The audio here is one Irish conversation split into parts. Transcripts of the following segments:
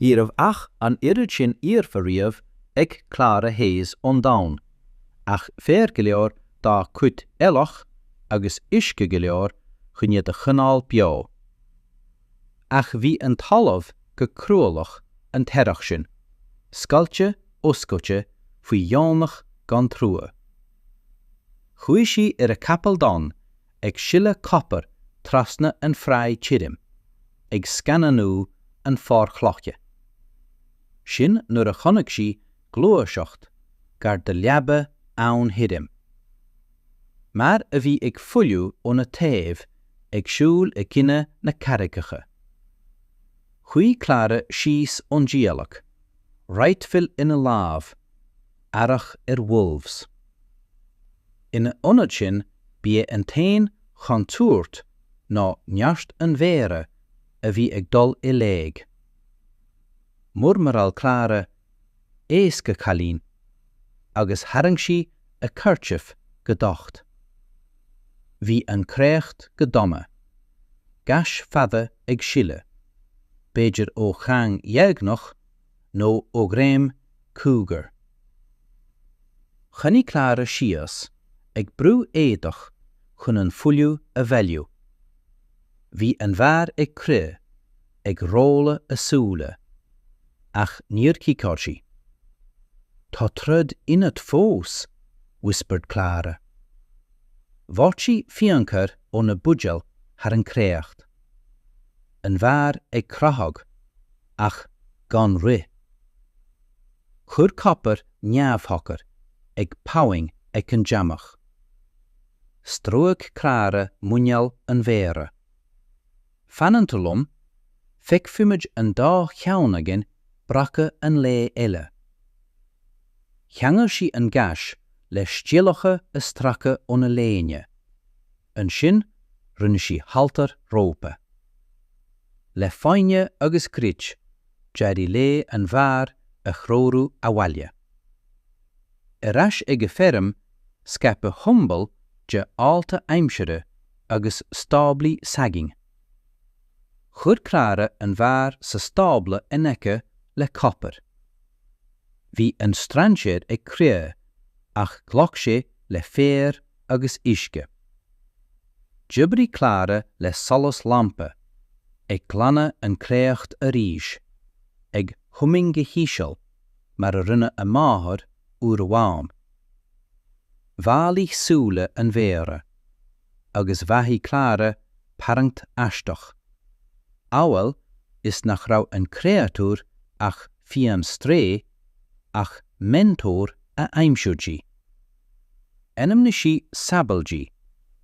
Iarmh ach an irid sin iarfa riamh ag Clara Hayes on down, ach fér go leor dá cuid eilech agus isce go leor chunne de CHUNNAL beo. Ach bhí an talamh go crualach an teirech sin, scailte oscailte faoi dheonach gan trua. Chuaigh sí ar a capall don ag sile copper trasna an phraigh tirim, ag SCANNAL an fhorchloche. Sin nuair a chonaic sí glóiseacht gar de leaba ann hirim. Mar a bhí ag fuiliú ón a taobh ag siúil i gcinne na carrigacha. Chuaigh Clara síos ón díalach, rightfil ina lámh, arach wolves. Ina ionad sin bí an tain chun tuairt ná neart an mhéara a bhí ag dul I léig. Murmuráil Clara éasca chalín, agus tharraing sí a curteamh go docht. Bhí an créacht go dama, gas fada ag sile, beidir ó chang éignach nó ó gréim cúgar. Chonigh Clara síos ag brú éadach chun an fuiliú a bheiliú. Bhí an bhar ag cru, ag róla a súla, ach níor cíceáil sí. Tá trud inad fós, whispered Clara. Bhát sí fiancar ó na buidéal ar an créacht. An bhar ag crathag, ach gan ri. Chur copper NEAMHGHNÁTH ag páing ag an jamach. Stróig Clara muineal an mhéara. Fannan Talamh, feic fuimid an dá cheann agin bracha an lé eile. Cheangair sí an gas le stialacha a stracha ón a léine. An sin rinne sí haltar rópa. Le fáinne agus crit, dearí lé an bhar a chrórú a bhaile. Irais ag a ferm, scape humble de alta aimsere agus stábli sagging. Chur Clara an bhar sa stábla ineke le copper. Bhí an stranséir ag crea, ach glach sé le fér agus isce. Dibrí Clara le solas lampa, ag glanna an créacht a ríis, ag humming go híseal, mar a rinne a máthar uair a bháim. Bhálaigh súla an mhéara, agus bhaithí Clara parangt aisteach. Ábhfuil is nach rá an créatúr ach fiam stré, ach mentor a aimsiúdí. Enam na sí sabalgí,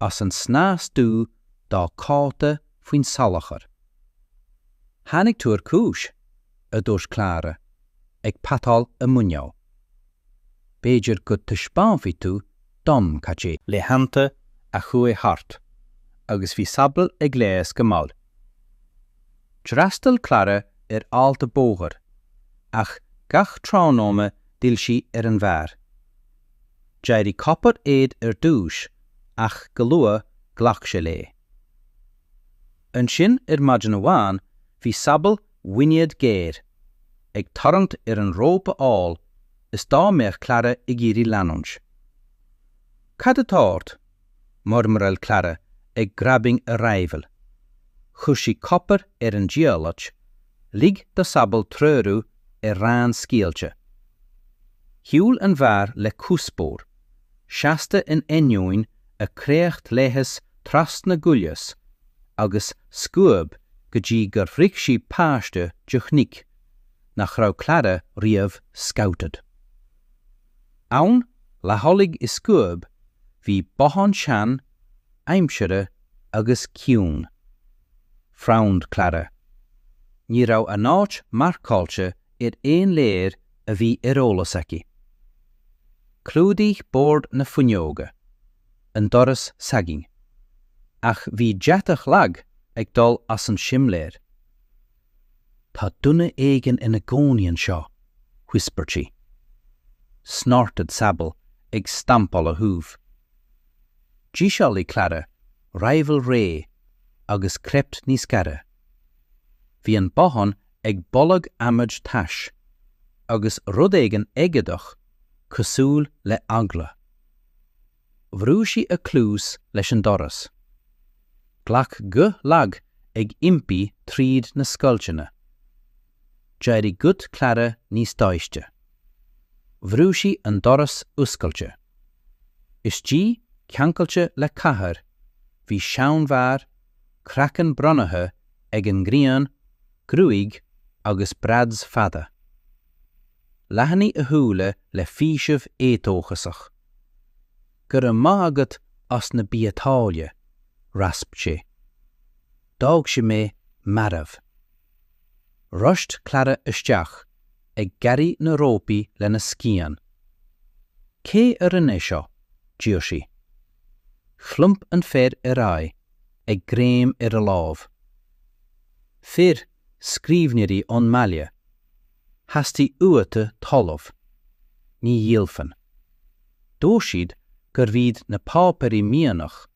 as an snásdú dá cáta faoin salachar. Tháinig túr cúis, a dúirs Clara, ag patáil a muinneá. Beidir go tuispáinfí tú dom caché le hananta a chuaigh hart, agus bhí sabal ag léas go máil. Drastal Clara alta bógar, ach gach tránóma dil sí an bhar. Deirí copper éad dúis, ach go lua glach sé lé. An sin maidin amháin, bhí sabal winiad géir, ag tarrant an rópa áil, is dá méach Clara I géirí leanúns. Cad a táirt, murmuráil Clara ag grabbing a raibhil. Chus sí copper an díalach, lig do sabal trúrú rán scíalte. Hiúil an bhar le cúspór, seasta in enniúin a créacht léthas tras na gullas, agus scuab go dtí gur phric sí páiste deachnic, nach rá Clara riamh scouted. Ann, le tholig I scuab, bhí bohan sean, aimsere agus ciún. Frowned Clara. Ní rá a náit mharcáilte éon léir a bhí ólasaici. Clúdaigh bord na fuinneoga, an doras sagging, ach bhí deatach lag ag dul as an simléir. Tá duna éigin ina gcónaíonn seo, whispered she. Snorted sabal ag stampáil a thuamh. Díseálaigh Clara, riamh ré, agus crept níos cara. Bhí an bohan ag bollag amid tais, agus rud éigin éigeadach cosúil le agla. Bhrúsi a clús leis an doras. Glach go lag ag impi tríd na scoilteanna. Jairí gut Clara níos tubaiste. Bhrúsi an doras uscailte. Istigh ceancailte le cathair, hí seanmhar, cracan bronnathe ag an grian, gruig agus brads fada. Lehanní a thuúla le físibh étóchasach. Gur an maith as na bíatáile, rasp sé. Dág sé mé marabh. Roist Clara isteach ag gairí na rópaí le na scían. Cé a rinne seo, dír sí. Chlump an fér a rai, ag gréim ar a lámh. Fir scríbhnirí ón maile. Hastí uirthi Talamh, ní dhialfan. Dó siad gur bhíad na pápairí mianach,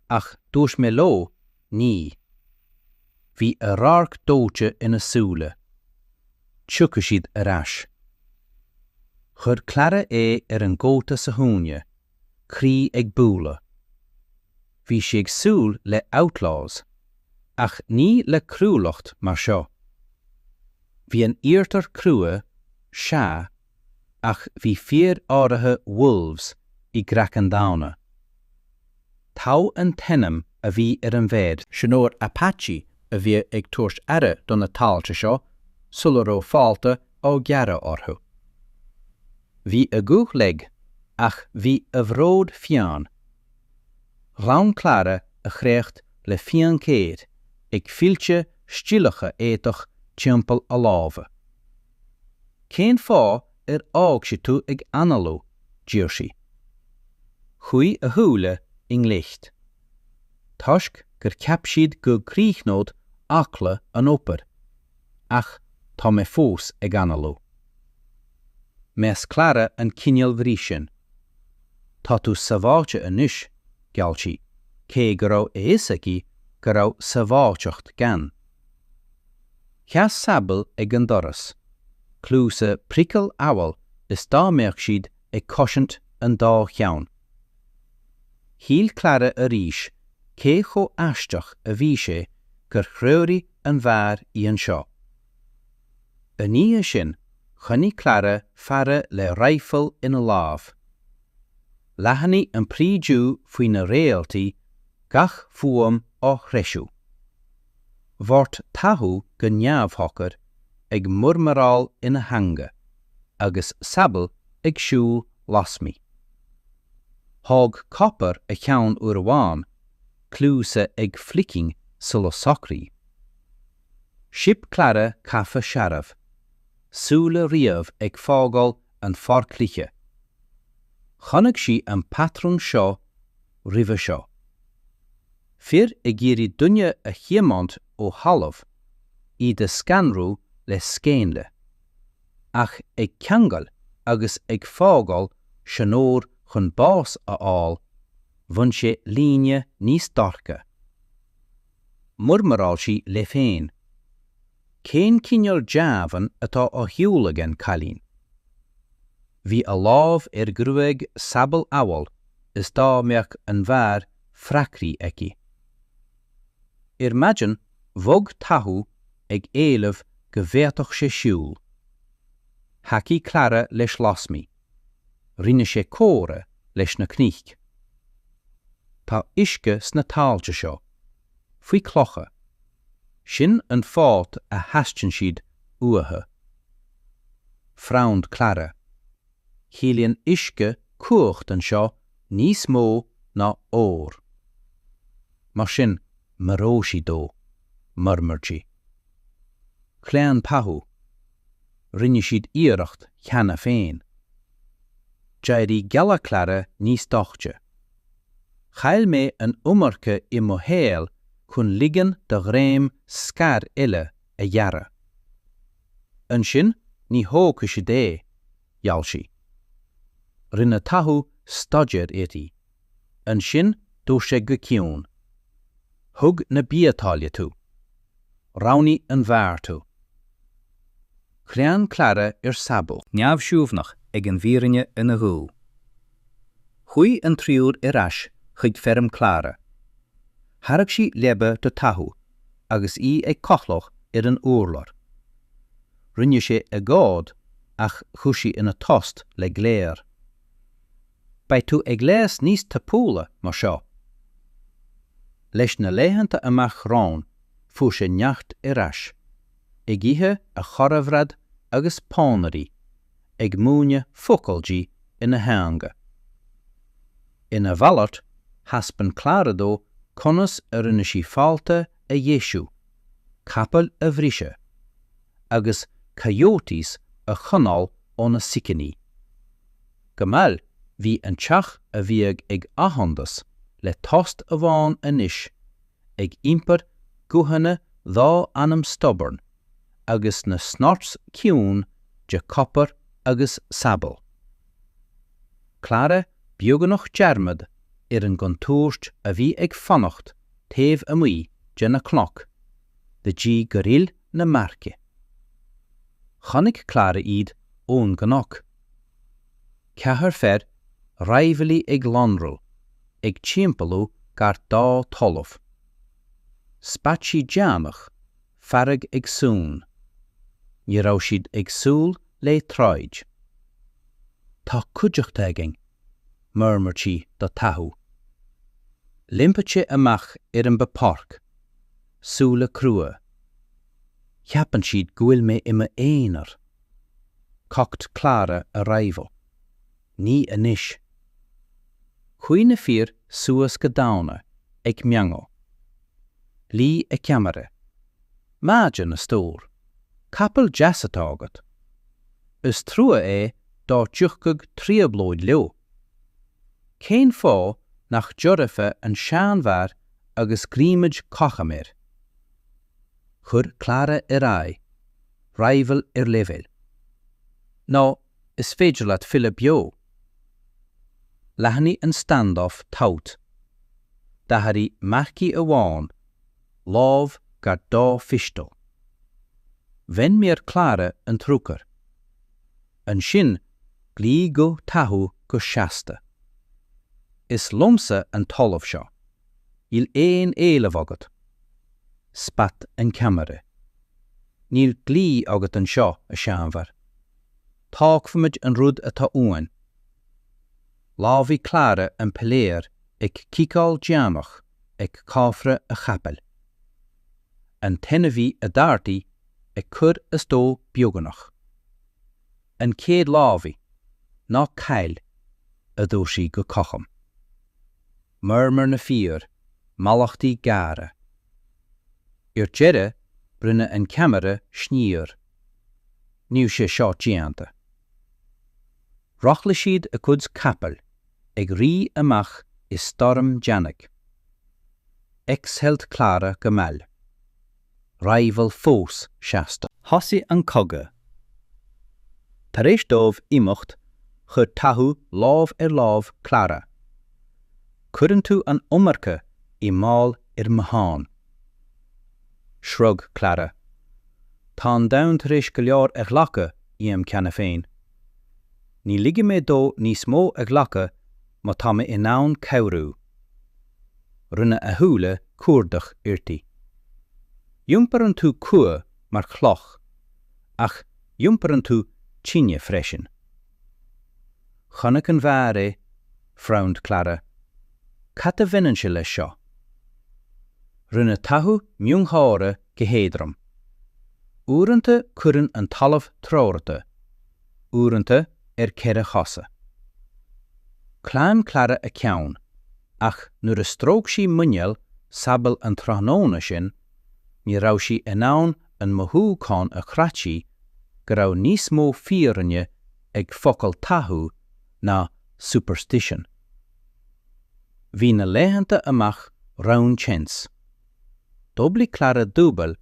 ach dúis mé ló, ní. Bhí a rarc dóite ina súla. Tucha siad arás. Chur Clara é ar an gonta sa húne, crí ag búla. Bhí sé ag súl le outlaws, ach ní le crúlacht mar seo. Bhí an iarthar crua, sea, ach bhí fíor-uafásach wolves i gChracan dána. Tá an tenim a bhí ar an bhéad, sinóir Apache a bhí ag tuairt aire don na táilte seo, sular ó fáilte ó gearra orthu. Bhí a gúth leg, ach bhí a bhród fián. Rán Clara a chrécht le fián céad, ag fílte stialacha éitoch timpeall a lámha. Cén fá ar ág sé tú ag analú, dír sí. Chuí a thuúla in licht. Toisc gur ceap siad go críochnód acla an opair, ach tá mé fós ag analú. Mes Clara an cineal bhrísin. Tá tú saváte anois, geall sí, cé go raibh éasaicí go raibh saváteacht gan. Cheas sabal ag an doras. Clúsa prical awal is dáméach siad ag cosint an dá cheann. Híl Clara a ríis, cé cho aisteach a bhí sé gur chreoirí an bhar í an seo. A ní sin, chuní Clara fearre le rifle ina lámh. Lehanní an prídú faoi na réaltaí gach fuam ó threisiú. Bhort tathú go neamhghnách ag murmaráil ina hanga, agus sabal ag siúl lasmi. Thug copper a cheann uair amháin, clúsa ag flicking sulla socraí. Sib Clara cafa searabh, súla riamh ag fágáil an forcliche. Chonaic sí an patrún seo, riamh seo. Fir ag géirí duine a chiamant ó Talamh, í de SCANNAL le scéanla. Ach ag ceangal agus ag fágáil sinóir chun bás a fháil, bhain sé líne níos dorcha. Murmuráil sí le féin. Cén cineal deabhan atá ó shiúla gan cailín. Bhí a lámh ar gruaig sabal awal is dámeach an bhar fracrí aici. Ir maidin bhog tathú ag éilimh go bhféadfadh sé siúl. Hací Clara leis lasmi. Rinne sé córa leis na cních. Tá isce sna táilte seo, faoi clocha. Sin an fát a hastin siad uathe. Frownd Clara. Chílíonn isce cuacht an seo níos mó ná ór. Mar sin maróisi dó, murmurtí. Cléan pathú. Rinne siad iarracht cheana féin. Jairí gealla Clara níos dochte. Chail mé an umarcha I mo héal chun ligan de réim scar ile a dhearra. An sin ní hóca sé dé, geall sí. Rinne tathú stodger éti. An sin dó sé go ciún. Thug na bíatáile tú. Ránaí an bhar tú. Chrean Clara sabal. Neamhshuavnach ag an bhírinne ina ghú. Chuí an triúr iras chuig ferm Clara. Harag si lebe do tahu, agus ag cochloch an úrlar. Rinne sé a gád ach chusi ina tost le gléir. Bei tú ag léas níos tapúla mar seo. Leis na léhananta amach rán fu sé neacht iras. Ag ihe a choravrad agus pánarí, ag múne focalgí ina hanga. Ina bhallart haspan Clara dó conas rinne sí fáilte a Yeshu, capall a bhrise, agus coyotes a chunál óna sicaní. Gamal hí an teach a bhíag ag ahandas le tost a bháin inis, ag impar guhanna dhá anam stubborn, agus na snorts ciún de copper agus sabal. Clara beagnach dearmad an gontúirt a bhí ag fannacht taobh amuí de na cloch, de dí goril na marce. Chonig Clara iad ón gnach. Cethar fer raibhelí ag lonrú, ag timpalú gar dá Talamh. Spat si deamach, farag ag sún. Ní rá siad ag súl le troid. Tá cuideach taiging, murmured she do tahu. Limpetje amach an bepark, súla crua. Chiapan siad gwyl me ima éinar. Cocht Clara a raivo. Ní anish. Chuine fír suas godána, ag meango. Lí a camera. Máide na stór. Capall jasatágat. Is trua dá tiuchgag tríoblóid leo. Cén fá nach djorrafa an seanmhar agus gríimid cochamir. Chur Clara ai, rival level. Ná, is féidir leat fille bio. Lehanní an standoff tout. Daharí marci a bháin, láv gar dá fistal. Ven mir Clara an trúcar. An sin glí go tahu go seasta. Is lomsa an Talamh seo. Il éon éileamh agat. Spat an camera. Níl glí agat an seo a seanmhar. Tágfamid an rud atá uain. Lábhí Clara an peléir ag cícáil deamach ag cáfra a chapel. An tenahí a dartaí ag cur is dó beagnach. An céad lábhí, ná cail, a dó sí go cocham. Murmur na fíor, malachtaí gara. Deireadh brunne an camera sníor. Níl sé seo tíanta. Rochla siad a cuid capall, ag rí amach is storm Janig. Exhelt Clara gamal. Rival fós seasta. Hosi an coga. Tar éis dómh imacht chur tahu láv láv Clara. Cuireann tú an umarcha I máil mháin. Shrug Clara. Tá an domhan tar éis go leor a ghlacha ceanna féin. Ní ligeadh mé dó níos mó a ghlacha má tá mé in ann cabhrú. Rinne a thuúla cuardach uirthi. Jumparan tú cua mar chloch, ach jumparan tú tíine freisin. Chonaic an bhar frowned Clara. Cata bhaineann se leis seo. Rinne tahu miúnghára go héadram. Uaireanta cuireann an talamh tráirte, uaireanta ceithre chosa. Cláim Clara a ceann, ach nuair a stróg sí muineal sabal an tráthnóna sin, ní rá sí in ann an mothúcán a chratí go raibh níos mó fíoranne ag focail tathú ná superstition. Bhí na léhananta amach rán chins. Dobli Clara dúbal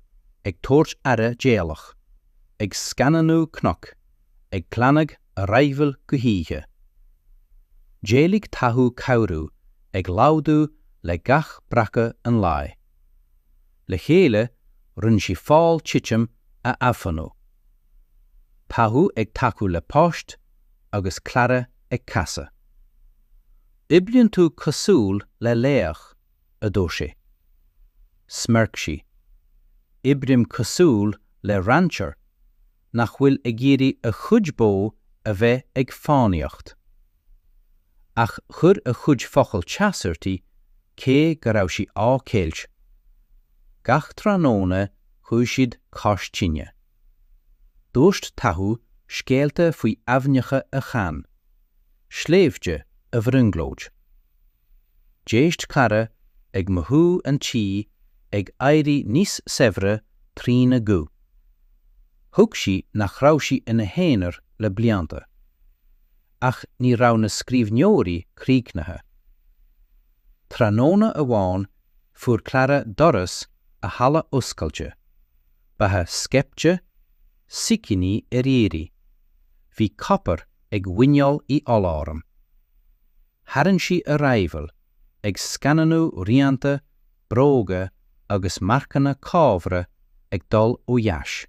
ag tóirt ara déalach, ag scannanú knoch, ag clanag a raibhil go híthe. Déalaigh tathú cabhrú ag láudú le gach bracha an lai. Le chéile rinn sí fáil titim a afanú. Tahu ag tacu le post, agus Clara ag casa. Iblion tú cosúil le léach a dóise. Smerc si. Ibrim cosúil le rancher, nach bhfuil ag géirí a chuidbó a bheith ag fánaíocht. Ach chur a chuid fochail teasartaí, cé go raibh sí ácéilt. Gach tróna chuaigh siad cáistíne. Dúirt tathú scéalta faoi amhneacha a chan, sléimhte a bhrunglóid. Déist Clara ag mothú an tí ag éirí níos saibhre trína gú. Thug sí nach raibh sí ina héanaar le blianta, ach ní raibh na scríbhneoirí críochnathe. Tróna amháin fuair Clara doras a hala oscailte, bathe scepte, sicíní ar éirí, hí copar ag bhuineáil í oláram. Tharann sí a raibhil ag scannanú rianta, bróga agus marcanna cábhra ag dul ó dheis.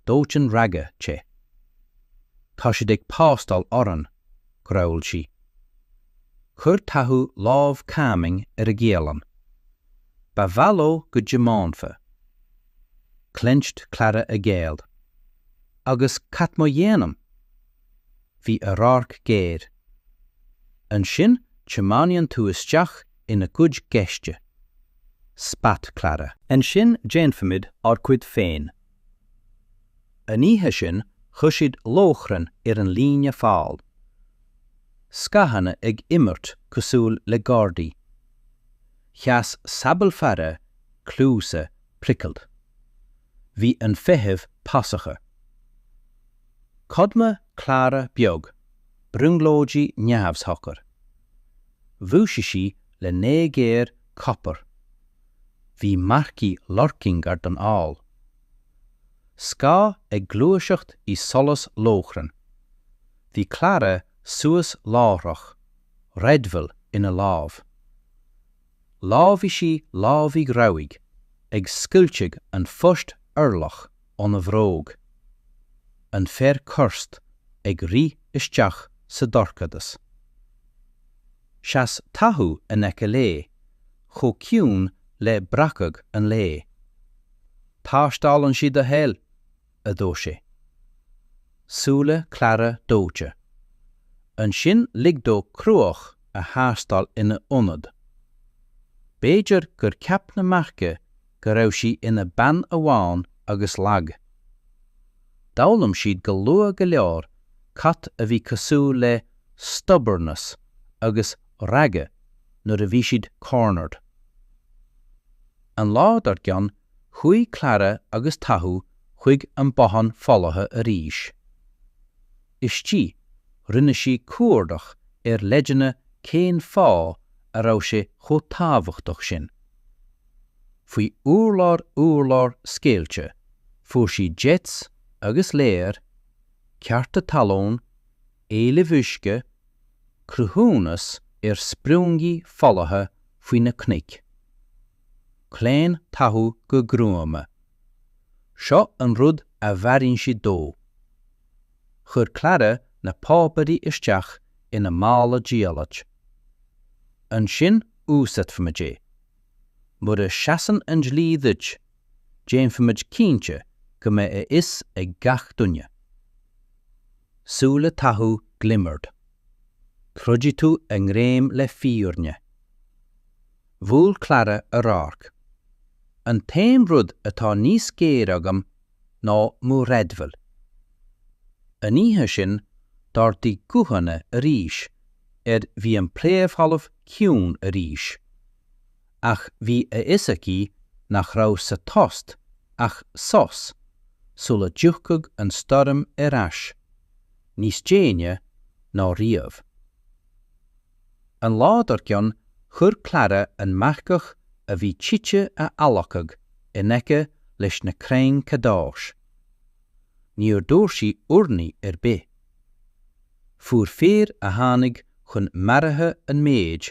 Dóitin ragga te. Tá siad ag pástal oran, grabhail sí. Chur tathú lámh cáming ar a ggéalan. Ba bhalló go deimánfa. Clencht Clara a géal. Agus cat mo dhéanam. Bhí a rarc géir. An sin tsemáníonn tú isteach ina cuid geiste. Spat Clara. An sin déanfamid ar cuid féin. An ihe sin chuisiad lóchran ar an líne fáil. Scahanna ag immert cosúil le gardaí. Cheas sabal fearre, clúsa, prickald. Bhí an feitheamh pasacha. Codma Clara beag, brunglóidí neamhshochar. Bhuaise sí le 9 géir copar. Bhí marcí lorking ar don áil. Scá ag glúiseacht í solas lóchran. Bhí Clara suas lárach, redmhil ina lámh. Lámhí sí lámhí grabhaigh, ag sculteag an fost urlach ón a bhróg. An fear curst ag rí isteach sa dorchadas. Seas tathú an eice lé, cho ciún le bracag an lé. Táistálann siad a héil, a dóise. Súla Clara dóite. An sin ligdó cruach a háastal ina ionad. Béidir gur ceap na mharcach go raibh sí ina ban amháin agus lag. Dálam siad go lua go leor cat a bhí cosúil le stubbornness agus ragga nuair a bhí siad cornered. An lád ar gceann chuaigh Clara agus tathú chuig an bothan follathe a ríis. Istí rinne sí cuardach ar leideanna cén fá a raibh sé chomh tábhachtach sin. Faoi úrlár scéalte, fuair sí jets agus léir, cearta talún, éile bhuisce, cruthúnas ar sprúngaí follathe faoi na cnic. Cléin tathú go grúama. Seo an rud a bharinn si dó. Chur Clara na pápairí isteach ina mála díalait. An sin úsat famaidé. Mud a seasan an dlíideid, déanfamid cínte go mé is ag gach dunne. Súla tathú glimmerd. Cruidí tú an réim le fíorne. Bhúil Clara a rarc. An téim rud atá níos géir agam ná mú redmhil. An ihe sin dartaí guhanna a ríis, bhí an pléamhhallamh ciún a ríis. Ach bhí a isací nach raibh sa tost, ach sos, sula dúchcag an storm ar ais, níos déine ná riamh. An lád ar gceann chur Clara an mharcach a bhí títe a alachag in eice leis na crainn cadáis. Níor dúir sí uirthi ar bith. Fuair fér a tháinig chun marithe an méid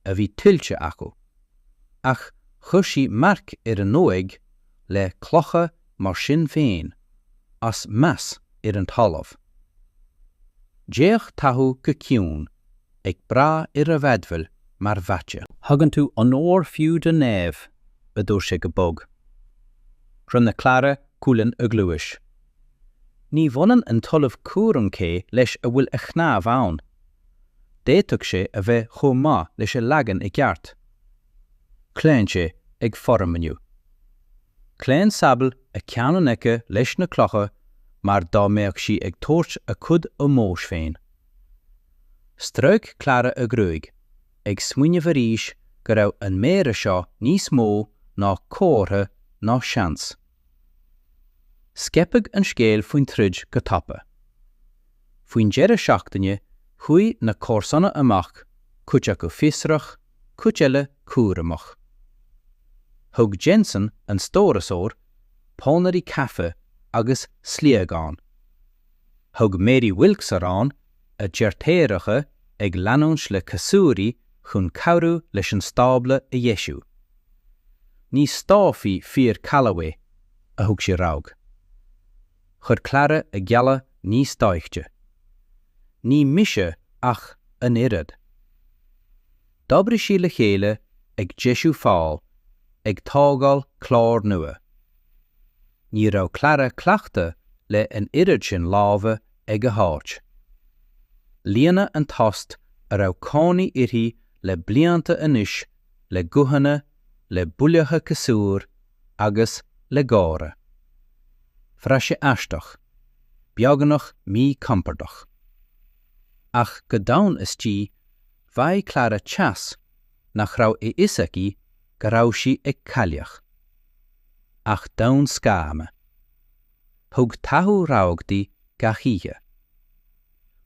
a bhí tuilte acu, ach chur sí marc ar an nóig le clocha mar sin féin, as meas an talamh. Déach tathú go ciúin, ag bra a bhedbhil mar bhaite. Hagann tú an óir fiú de néamh a dó sé go bog. Rinne Clara cúlan a gluais. Ní bhanan an talamh cuaran cé leis a bhfuil a chnámh ann. Déitug sé a bheith chomh maith leis a leagan I gceart. Cléann sé ag formaniu. Cléann sabal a ceann aice leis na clocha mar dá mbeadh sí ag tabhairt a cud ó mós féin. Straig Clara a grúig, ag smuoine bhríos go raibh an méire seo níos mó ná cóirthe ná seans. Sceipig an scéal faoin troid go tapa. Faoin deireadh seachtaine, chuaigh na córsanna amach, cuid go fiosrach, cuid eile cuaireamach. Thug Jensen an stórasóir, pónarí cafa agus slíogáin. Thug Mary Wilkes arán, a deartéireacha ag leanúint le casúrí chun cabhrú leis an stábla a dhéisiú. Ní stáfaí fíor Callaway a thug sé rág. Chur Clara a ghealla níos daichte. Ní mise ach an irid. D'obair sí le chéile ag deisiú fáil, ag tágáil clár nua. Ní raibh Clara cleachta le an irid sin lámha ag a tháirt. Líana an tost a raibh cánaí uirthi le blianta anois, le guhanna, le buillecha casúr, agus le gára. Fra sé aisteach, beagnach mí campardach. Ach go dain istí, bhaidh Clara teas nach raibh I Isací go raibh sí ag cailleach. Ach dain scáama. Thug tathú rágtaí gachíthe.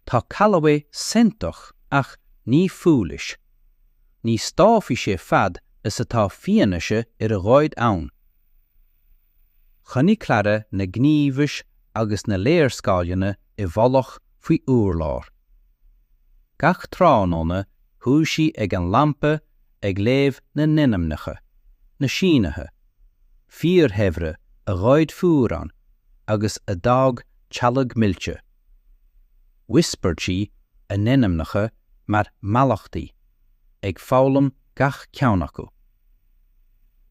Tá Callaway sentach ach ní fúlis. Ní stáfaí sé fad is atá fianaise a gháid ann. Chonigh Clara na gníomhais agus na léirscáileanna I bholach faoi uorlár. Gach tránóna thuaigh sí ag an lampa ag léamh na NEAMHGHNÁTH, na síneathe, fíor-hebhre a gháid fuairán agus a dag teallaigh millte. Whispert sí a NEAMHGHNÁTH mar malachtaí, ag fálam gach ceann acu.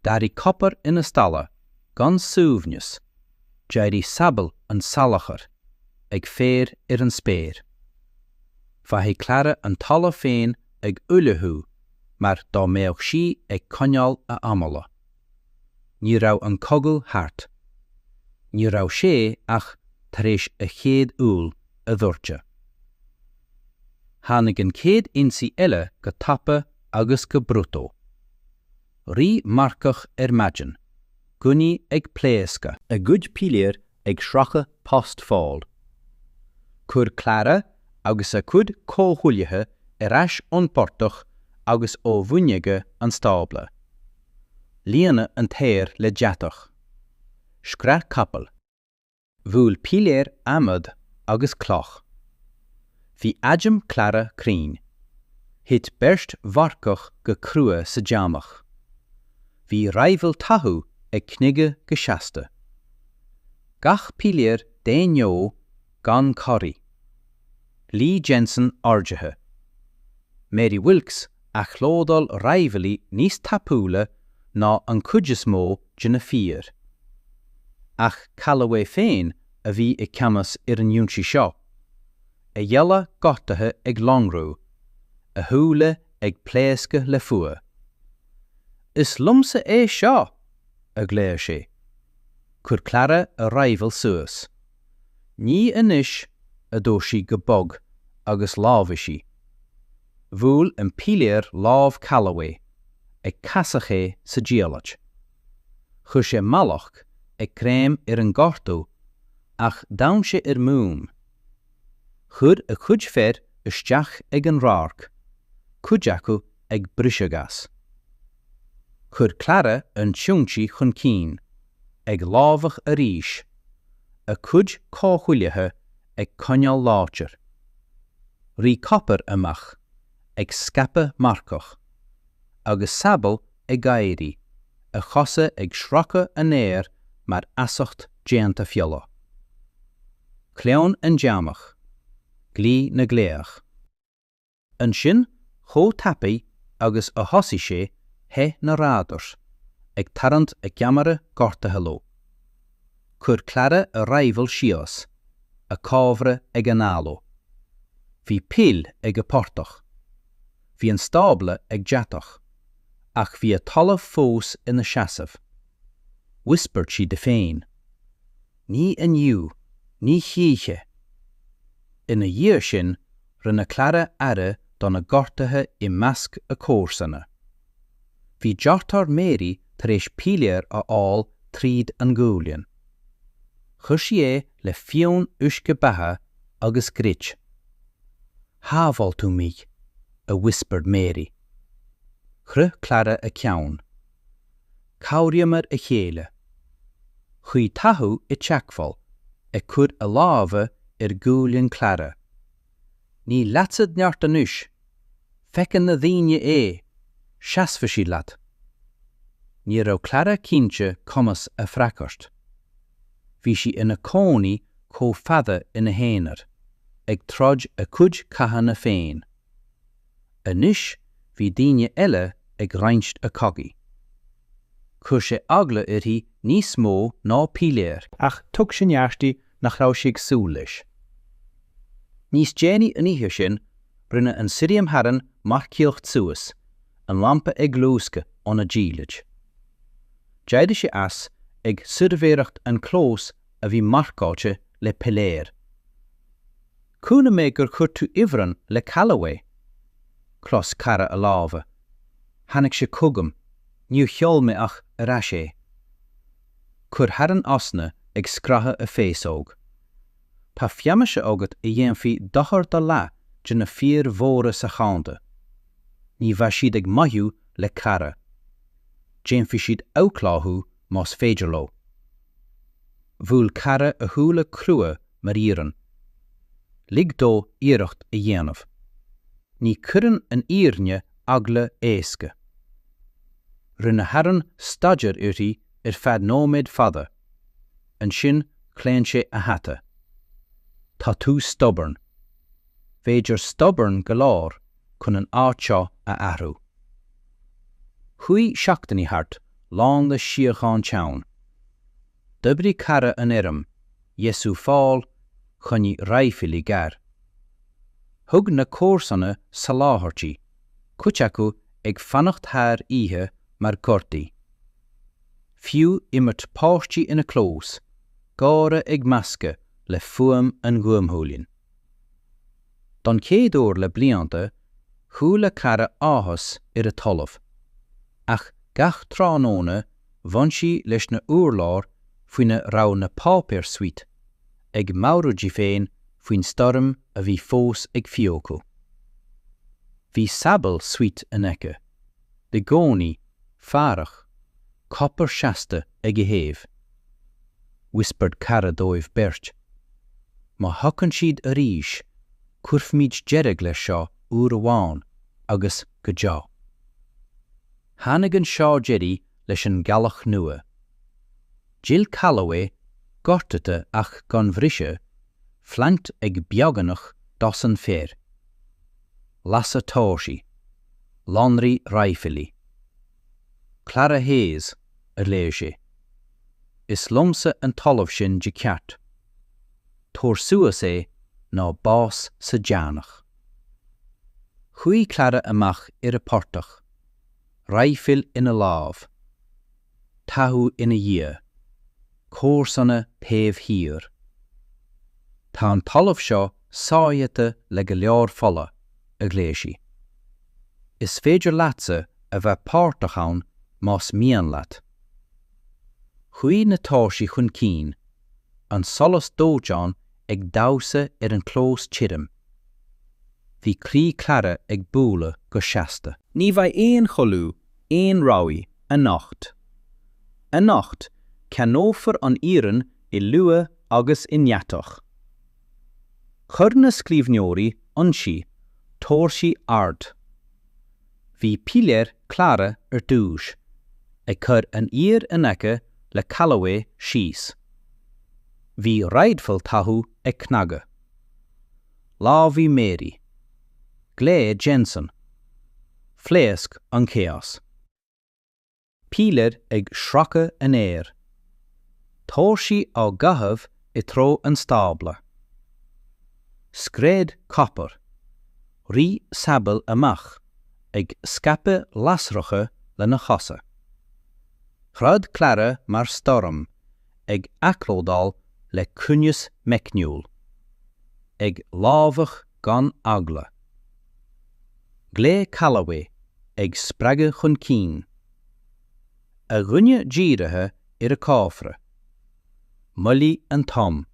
Darí copper ina stalla, gan súbhneas, deirí sabal an salachar, ag fér an spéir. Bhaithí Clara an talamh féin ag ullethú, mar dá mbeadh sí ag coinneáil a amala. Ní raibh an cogadh thart. Ní raibh sé ach tar éis a chéad úl a DORCHA. Tháinig an céad insaí eile go tapa agus go brutó. Rí mharcach maidin, gunní ag pléasca, a gcuid píléir ag Sracadh post fáil. Chur Clara agus a cuid cóthúilithe ais ionportach agus ó bhuineige an stábla. Líana an téir le deatach. Sracadh capall. Bhúil píléir amad agus cloch. Bhí aidim Clara crín. Hit berst mharcach go crua sa deamach. Bhí raibhil tathú ag cnoige go seasta. Gach píléir déineo gan choirí. Lee Jensen ardithe. Mary Wilkes a chlódal raibhilí níos tapúla ná an cuideas mó de na fíor. Ach Callaway féin a bhí I ceamas an iúntí seo. A dhealla gotathe ag longrú, a thuúla ag pléasca le fua. Is lumsa seo, a gléir sé. Chur Clara a raibhil suas. Ní anois a dó sí go bog agus lámha sí. Bhúil an píléir lámh Callaway, ag casach é sa díalait. Chur sé malach ag créim an gortú, ach dain sé múm. Chur a chuid fér isteach ag an rárc, cuid acu ag brisegas. Chur Clara an tiontí chun cín, ag lámhach a ríis, a cuid cóthúilithe ag coinneáil láitear. Rí copper amach, ag scapa mharcach, agus sabal ag gairí, a chosa ag Sracadh an éir mar asacht déanta fiala. cleann an deamach, glí na gléach. An sin, chó tapaí agus a thosaigh sé he na rádars, ag tarrant a ceamara gortathe ló. Chur Clara a raibhil sios, a cábhre ag an álo. Bhí pil ag a portach. Bhí an stábla ag deatach, ach bhí a talamh fós ina seasamh. Whispert si de féin. Ní aniu, ní chíche. Ina dhiar sin, rinne Clara ara donna gortathe I measc a córsanna. Bhí deartar Mary tar éis píléir a áil tríd an gúilian. Chur sí é le fion uisce betha agus grit. Hábháil tú mí, a whispered Mary. Chru Clara a ceann. Cawriamar a chéile. Chuí tathú I teacfáil, ag cur a lábha gúilian Clara. Ní leatsad neart anúis. Fecin na dhaoine é, seasfa sí leat. Ní raibh Clara cínte cumas a phreacart. Bhí si ina cónaí có fada ina héanaar, ag troid a cuid cathanna féin. Anois bhí daoine eile ag roinst a cogaí. Chur sé agla uirthi níos mó ná píléir, ach tug sin neartí nach raibh siag súil leis. Níos déanaí an oíche sin, rinne an siriam haran marcíocht suas, an lampa ag glúsca ón a dílaid. Deide sé as ag suirmhéireacht an clós a bhí mharcáte le peléir. Cúna mé gur chur tú uimhreann le Callaway. Clos cara a lábha. Hannig sé cugam, níu cheolma ach arás é. Chur haran osna ag scratha a féasóg. Tá fiamise agat I dhéanfaí dochar do lá de na fíor mhóra sa chánta. Ní bheith siad ag maithú le cara. Déanfaí siad ócláthú más féidir ló. Bhúil cara a thúla crua mar íran. Lig dó iarracht a dhéanamh. Ní cuireann an íarne agla éasca. Rinne haran staidir uirthi fead nóméid fada. An sin cléann sé a hata. Tá tú stubborn. Féidir stubborn go lár chun an áitseo a ahrú. Chuí seachtaí hart lán le siocháin teann. D'oibrí cara an éirim, Iesu fáil, chunní raifilí gar. Thug na córsanna sa láthairtí, cuit acu ag fannacht thar ihe mar gortaí. Fiú imirt páistí ina clós, gára ag measca le fuam an ghuamhúlin. Don céad uair le blianta, chuaila cara áthas ar a talamh, ach gach tránóna bhain si leis na uairlár faoine rá na pápéir suite, ag mabhradí féin faoin storm a bhí fós ag fiocú. Bhí sabal suite in aice, de gcónaí, fearach, copper seasta ag a héamh. Whispered cara dóibh beirt. Má thucann siad a ríis, cuirfmíd dearag le seo uair amháin agus go deá. Tháinig an seo deirí leis an galach nua. Jill Callaway, gortata ach gan bhrise, flankt ag beaganach dos an fér. Lasa tóirsi, lonraí raifilí. Clara Hayes, a léir sé. Is lomsa an talamh sin de ceart. Tóir suas é ná bás sa deannach. Chuí Clara amach ar a portach, raifil ina lábh, tathú ina dhia, córsanna taobh hir. Tá an talamh seo sáideata le go leor fola a gléisi. Is féidir leatsa a bheith pártachán más mian leat. Chuí na táirsi chun cín, an solas dóteán ag dawsa ar an clós tirim. Bhí crí Clara ag búla go seasta. Ní bheidh éon cholú, éon ráí, a nacht. A nacht, ceanófar an íran I lua agus I neatach. Chur na scríbhneoirí ansi, tóirsi ard. Bhí píléir Clara ar dúis, ag chur an ír in aice le Callaway síos. Bhí raidfil tathú ag cnagga. Lámhí Mary. Glé Jensen. Phléasc an Chaos. Pílar ag Sracadh an Éir. Tóirtí á gathmh I tró an stábla. Scréad copper. Rí sabal amach ag scape lasracha le na chosa. Chráid Clara mar storm ag aclódal le cúneas mecniúil. Ag lámhach gan agla. Glé Callaway ag Sracadh chun cín. A rinne díirithe ar a cáfra. Mully an Tom.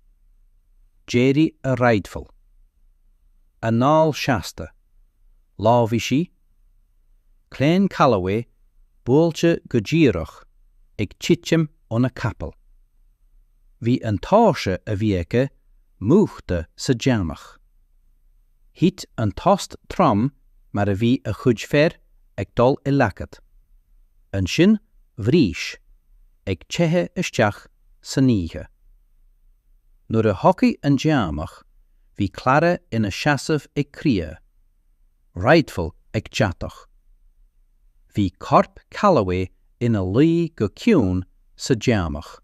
Jerry a Raidful. A nál seasta. Lámhí sí. Cléin Callaway búilte go díreach ag titim ón a capall. Bhí an táise a bhí aice múchta sa deamach. Hít an tost trom mar a bhí a chuid fér ag dul I leacad. An sin bhris ag tethe isteach sa níthe. Nuair a hocaigh an deamach, bhí Clara ina seasamh ag cria, Raidful ag teatach. Bhí corp Callaway ina luí go ciúin sa deamach.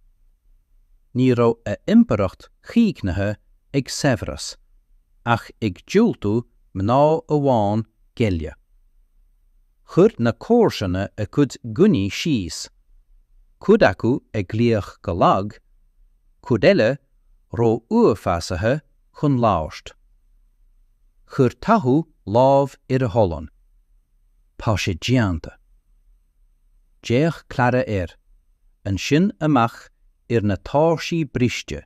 Ní raibh a impaireacht chíochnathe ag Severus, ach ag dúiltú mná amháin geile. Chur na cóirseanna a cuid guní síos. Cuid acu ag líoch go lag, cuid eile ró uafásathe chun láist. Chur tathú lámh ar a hollan. Tá sé dianta. Déach Clara an sin amach ar na táirtí briste,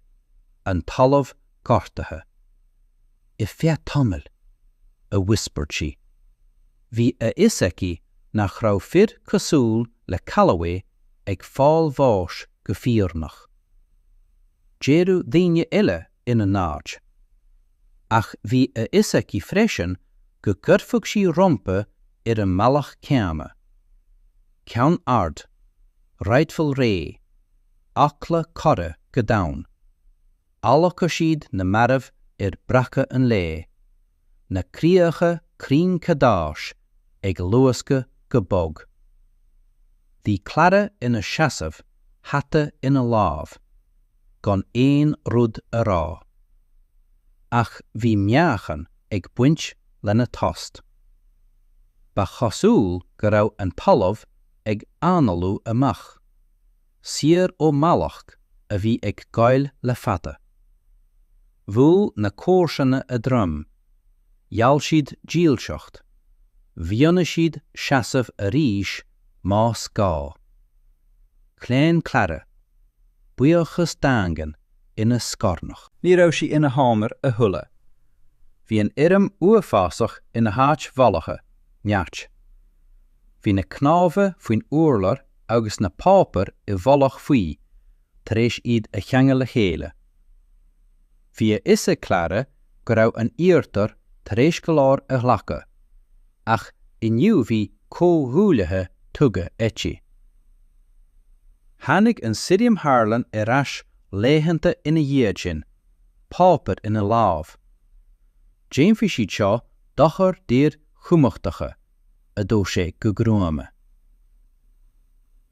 an talamh gortathe. I feadh tamil, a whispered she. Bhí a isaici nach raibh fir cosúil le Callaway ag fáil bháis go fíornach. Déirú daoine eile ina náid. Ach bhí a isaici freisin go gcuirfeadh sí rompa ar an mbealach ceama. Ceann ard, Raidful ré, acla corra go dain. Allacha siad na marabh ar bracha an lé, na críocha crín cadáis ag luasca go bog. Bhí Clara ina seasamh hata ina lámh, gan éon rud a rá. Ach bhí meáchan ag buint lena tost. Ba chosúil go raibh an talamh ag analú amach, siar ó malach a bhí ag gail le fada. Bhúil na cóirseanna a drum, gheall siad díalseacht, bhíonna siad seasamh a ríis más gá. Cléin Clara, buíochas dangan ina scornach. Ní raibh sí ina hámar a thula. Bhí an irim uafásach ina háit bhallacha, neart. Bhí na cnábha faoin uirlar agus na pápar I bhallach faoi, tar éis iad a cheangal le chéile. Bhí a isa Clara go raibh an iarthar tar éis go leor a ghlacha, ach inniu bhí cóthúlathe tuga etí. Tháinig an Siriam Harlan ar ais léhananta ina dhiaid sin, pápar ina lámh. Déanfaí siad seo dochar dír chumachtacha, a dó sé go gróama.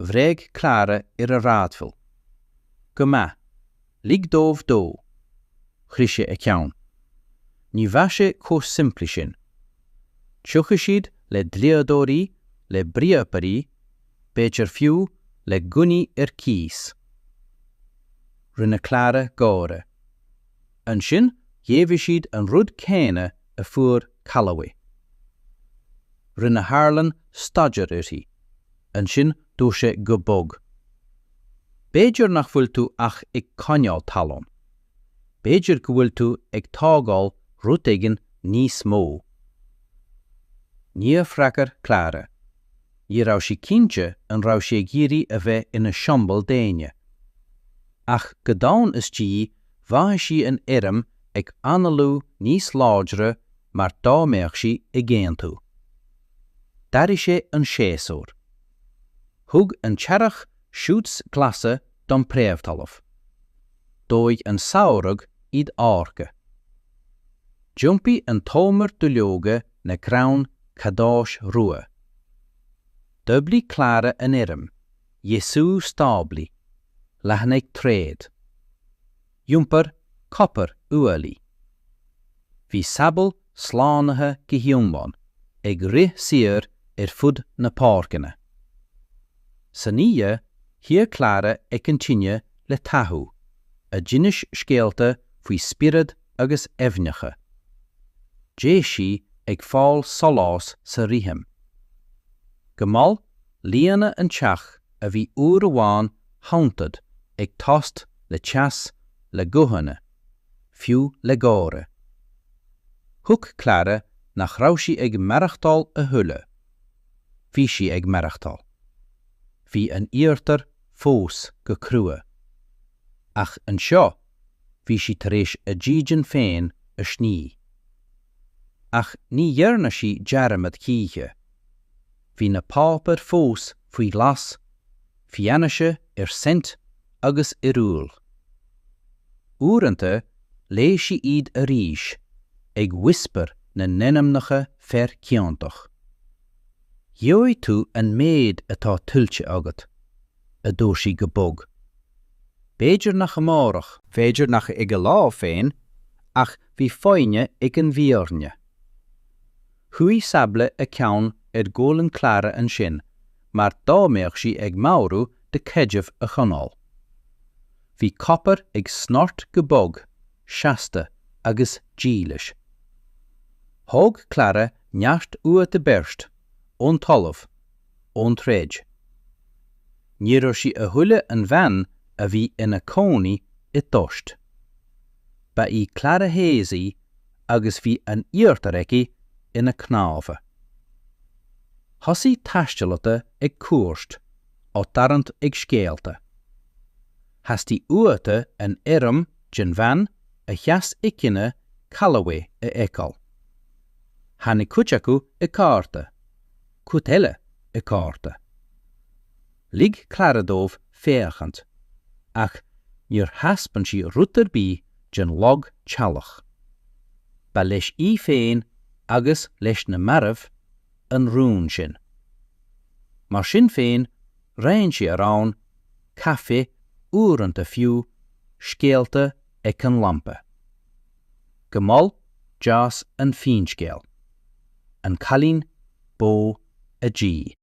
Bhréig Clara ar a rádfil. Go maith, lig dómh dó, chrise a ceann. Ní bheith sé có simplí sin. Tucha siad le dliadóirí, le bríoparí, béidir fiú le guní ar cís. Rinne Clara gáire. An sin dhéimhigh siad an rud céine a fuair Callaway. Rinne Harlan staidir uirthi, an sin dó sé go bog. Béidir nach bhfuil tú ach ag coineáil talún. Béidir go bhfuil tú ag tágáil rud éigin níos mó. Ní Sracadh Clara. Ní raibh sí cinnte an raibh sé géirí a bheith ina siombal déine. Ach go dain istí bhaithe sí an irim ag analú níos láidre mar dáméach sí I ggéan tú. Dairigh sé an séasúr. Thug an tearach siúts glasa don préamhtalamh. Dóigh an saorag iad áirce. Jumpí an tómar dúleoga na craun cadáis rua. Dubli Clara an irim, Jesú stábli, lehannig tréad. Jumpar copper uali. Bhí sabal slánathe go hiomban, ag rith siar fud na párcanna. Sa níe, hir Clara ag continue le tathú, a djinis scéalta faoi spiorad agus eibhneacha. Déisi ag fáil solás sa riamh. Gomal, líana an teach a bhí uair amháin hauntad ag tost le teas le guhanna, fiú le gáire. Thug Clara nach raibh sí ag marachtáil a thuile. Bhí sí ag marachtáil. Bhí an iarthar fós go crua. Ach an seo, bhí sí tar éis a ddígan féin a sní. Ach ní dhearna sí dearamad cíche. Bhí na pápar fós faoi glas, fianaise sent agus iúil. Uaireanta lé sí iad a ríis, ag whisper na nenamnacha fer ciontach. Dheoidh tú an méid atá tuilte agat, a dó sí go bog. Béidir nach amárach, féidir nach ag a lá féin, ach bhí fáinne ag an bhíorne. Chuí sable a ceann ggólan Clara an sin, mar dáméach sí ag maurú de ceideamh a chonál. Bhí copper ag snort go bog, seasta agus dílis. Thóg Clara neart ua de berst, ón talamh, ón tréid. Ní raibh sí a thuile an bhean a bhí ina cónaí I dost. Ba í Clara Hayes agus bhí an iarthair ina cnáfa. Thosaí taistileta ag cuairt, ó darant ag scéalta. Thastí uata an irim gin bhean a cheas icinne callaway a eáil. Hannig cuid acu I cárta, cuid eile I cárta. Lig Clara dómh féachant, ach níor haspan sí rutar bí gin log tealach. Ba leis féin agus leis na maribh an rún sin. Mar sin féin raon sí arán, caffé uaireanta fiú, scéalta ag an lampa. Gomal jas an finscéal, an chalín bó a dí.